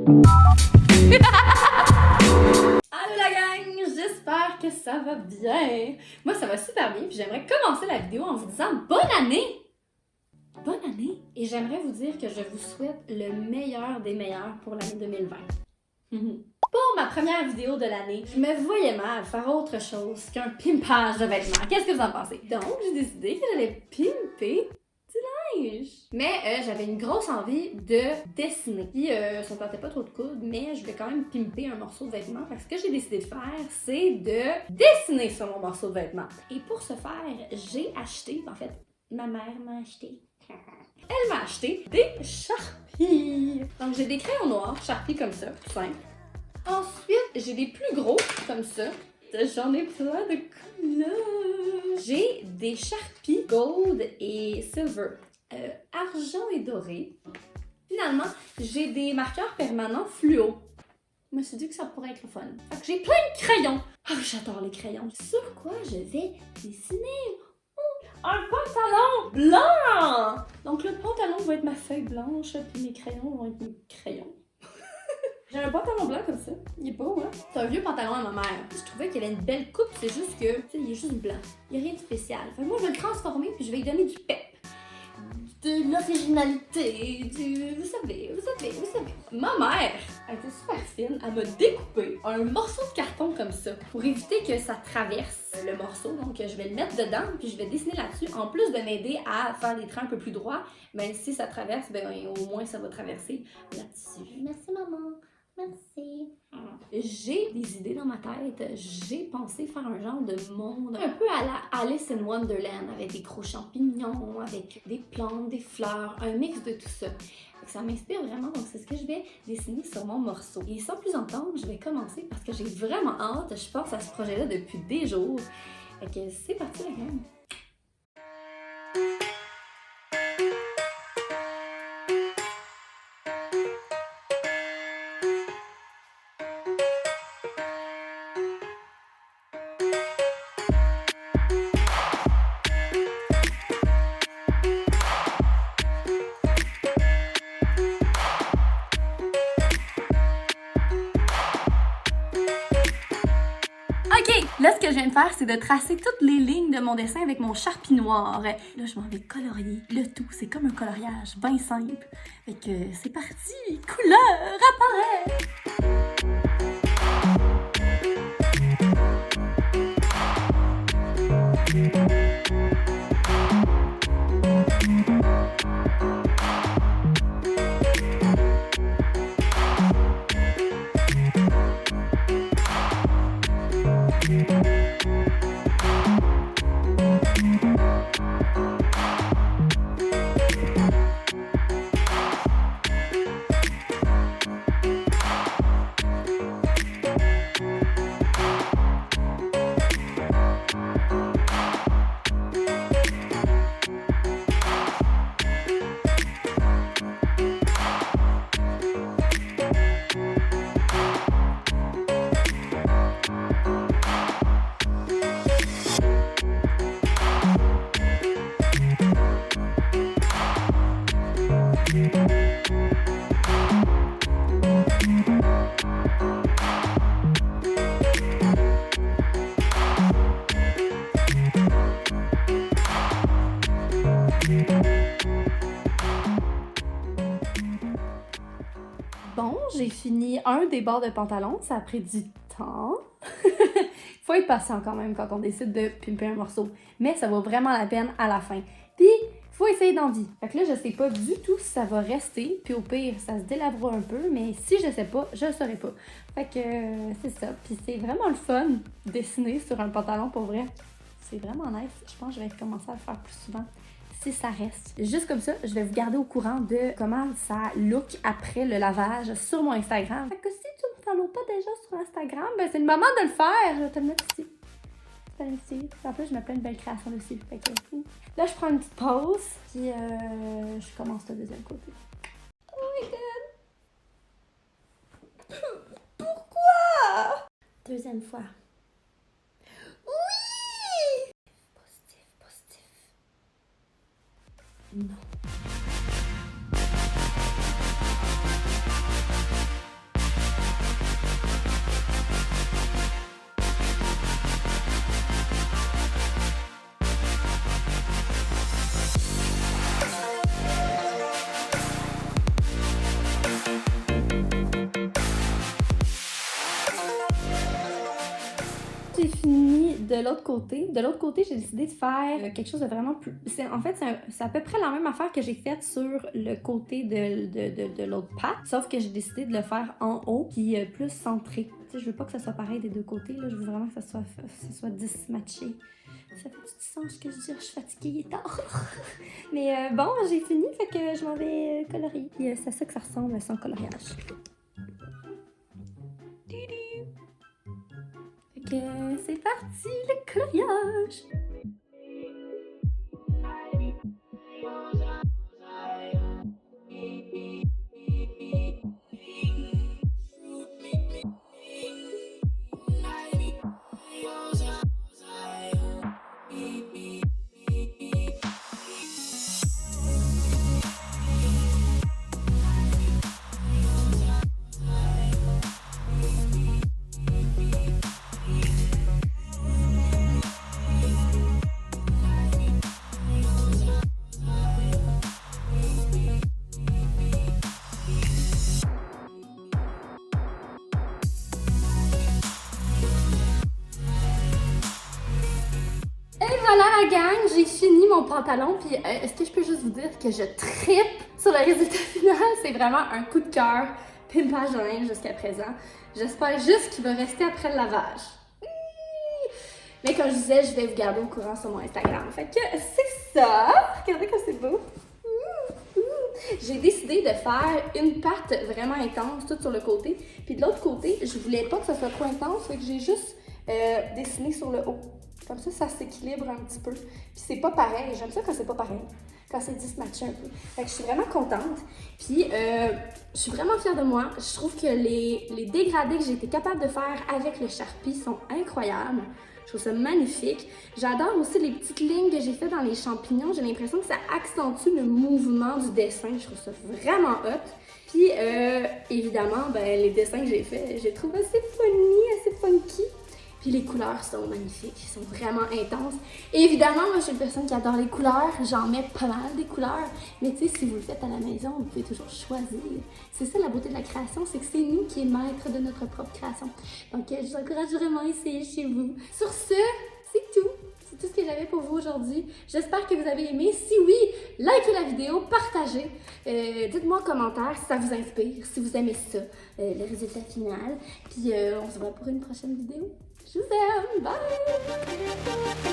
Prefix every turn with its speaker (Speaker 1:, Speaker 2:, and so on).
Speaker 1: Allô la gang, j'espère que ça va bien. Moi ça va super bien, puis j'aimerais commencer la vidéo en vous disant bonne année! Bonne année! Et j'aimerais vous dire que je vous souhaite le meilleur des meilleurs pour l'année 2020. Pour ma première vidéo de l'année, je me voyais mal faire autre chose qu'un pimpage de vêtements. Qu'est-ce que vous en pensez? Donc, j'ai décidé que j'allais pimper du linge. Mais j'avais une grosse envie de dessiner. Puis, ça me tentait pas trop de coude, mais je voulais quand même pimper un morceau de vêtement. Fait que ce que j'ai décidé de faire, c'est de dessiner sur mon morceau de vêtement. Et pour ce faire, j'ai acheté, en fait, ma mère m'a acheté. Elle m'a acheté des Sharpies. Donc, j'ai des crayons noirs, Sharpie comme ça, tout simple. Ensuite, j'ai des plus gros, comme ça. J'en ai plein de couleurs. J'ai des Sharpie Gold et Silver. Argent et doré. Finalement, j'ai des marqueurs permanents fluo. Je me suis dit que ça pourrait être le fun. Fait que j'ai plein de crayons. Ah, j'adore les crayons. Sur quoi je vais dessiner? Un pantalon blanc! Donc le pantalon va être ma feuille blanche, puis mes crayons vont être mes crayons. J'ai un pantalon blanc comme ça. Il est beau, hein? C'est un vieux pantalon à ma mère. Je trouvais qu'il avait une belle coupe, c'est juste que, tu sais, il est juste blanc. Il n'y a rien de spécial. Fait que moi, je vais le transformer, puis je vais lui donner du pep. De l'originalité, vous savez. Ma mère, elle était super fine, elle m'a découpé un morceau de carton comme ça pour éviter que ça traverse le morceau. Donc je vais le mettre dedans puis je vais dessiner là-dessus. En plus de m'aider à faire des traits un peu plus droits, mais si ça traverse, ben au moins ça va traverser là-dessus. Merci maman. Merci. J'ai des idées dans ma tête. J'ai pensé faire un genre de monde un peu à la Alice in Wonderland avec des gros champignons, avec des plantes, des fleurs, un mix de tout ça. Ça m'inspire vraiment, donc c'est ce que je vais dessiner sur mon morceau. Et sans plus entendre, je vais commencer parce que j'ai vraiment hâte. Je pense à ce projet-là depuis des jours. Fait que c'est parti la gang. OK, là, ce que je viens de faire, c'est de tracer toutes les lignes de mon dessin avec mon Sharpie noir. Là, je m'en vais colorier le tout. C'est comme un coloriage bien simple. Fait que c'est parti! Couleur apparaît! Bon, j'ai fini un des bords de pantalon, ça a pris du temps. Faut être patient quand même quand on décide de pimper un morceau, mais ça vaut vraiment la peine à la fin. Puis, faut essayer d'envie. Fait que là, je sais pas du tout si ça va rester, puis au pire, ça se délavera un peu, mais si je sais pas, je le saurai pas. Fait que c'est ça, puis c'est vraiment le fun de dessiner sur un pantalon pour vrai. C'est vraiment nice, je pense que je vais commencer à le faire plus souvent. Si ça reste. Juste comme ça, je vais vous garder au courant de comment ça look après le lavage sur mon Instagram. Fait que si tu me follow pas déjà sur Instagram, ben c'est le moment de le faire. Je vais te le mettre ici. Ici. En plus, je mets plein de belles créations dessus. Fait que, là, je prends une petite pause, puis je commence le deuxième côté. Oh my god! Pourquoi? Deuxième fois. Oui! Positif. Non. de l'autre côté. De l'autre côté, j'ai décidé de faire quelque chose de vraiment plus... En fait, c'est à peu près la même affaire que j'ai faite sur le côté de l'autre patte, sauf que j'ai décidé de le faire en haut, puis plus centré. Tu sais, je veux pas que ça soit pareil des deux côtés, là. Je veux vraiment que ça soit dismatché. Ça fait du sens que je dis, je suis fatiguée, il est tard. Mais bon, j'ai fini, fait que je m'en vais colorier. Puis c'est à ça que ça ressemble sans coloriage. Fait que c'est parti, le coloriage! Voilà la gang, j'ai fini mon pantalon, puis est-ce que je peux juste vous dire que je trippe sur le résultat final? C'est vraiment un coup de cœur, pimpage en linge jusqu'à présent. J'espère juste qu'il va rester après le lavage. Mais comme je disais, je vais vous garder au courant sur mon Instagram. Fait que c'est ça! Regardez comme c'est beau! J'ai décidé de faire une patte vraiment intense, toute sur le côté. Puis de l'autre côté, je voulais pas que ça soit trop intense, fait que j'ai juste dessiné sur le haut. Comme ça s'équilibre un petit peu. Puis c'est pas pareil. J'aime ça quand c'est pas pareil. Quand c'est dismatché un peu. Fait que je suis vraiment contente. Puis je suis vraiment fière de moi. Je trouve que les dégradés que j'ai été capable de faire avec le Sharpie sont incroyables. Je trouve ça magnifique. J'adore aussi les petites lignes que j'ai faites dans les champignons. J'ai l'impression que ça accentue le mouvement du dessin. Je trouve ça vraiment hot. Puis évidemment, les dessins que j'ai faits, je les trouve assez funny, assez funky. Puis les couleurs sont magnifiques, ils sont vraiment intenses. Et évidemment, moi je suis une personne qui adore les couleurs, j'en mets pas mal des couleurs. Mais tu sais, si vous le faites à la maison, vous pouvez toujours choisir. C'est ça la beauté de la création, c'est que c'est nous qui sommes maîtres de notre propre création. Donc je vous encourage vraiment à essayer chez vous. Sur ce, c'est tout. C'est tout ce que j'avais pour vous aujourd'hui. J'espère que vous avez aimé. Si oui, likez la vidéo, partagez. Dites-moi en commentaire si ça vous inspire, si vous aimez ça, le résultat final. Puis on se voit pour une prochaine vidéo. Je vous aime. Bye!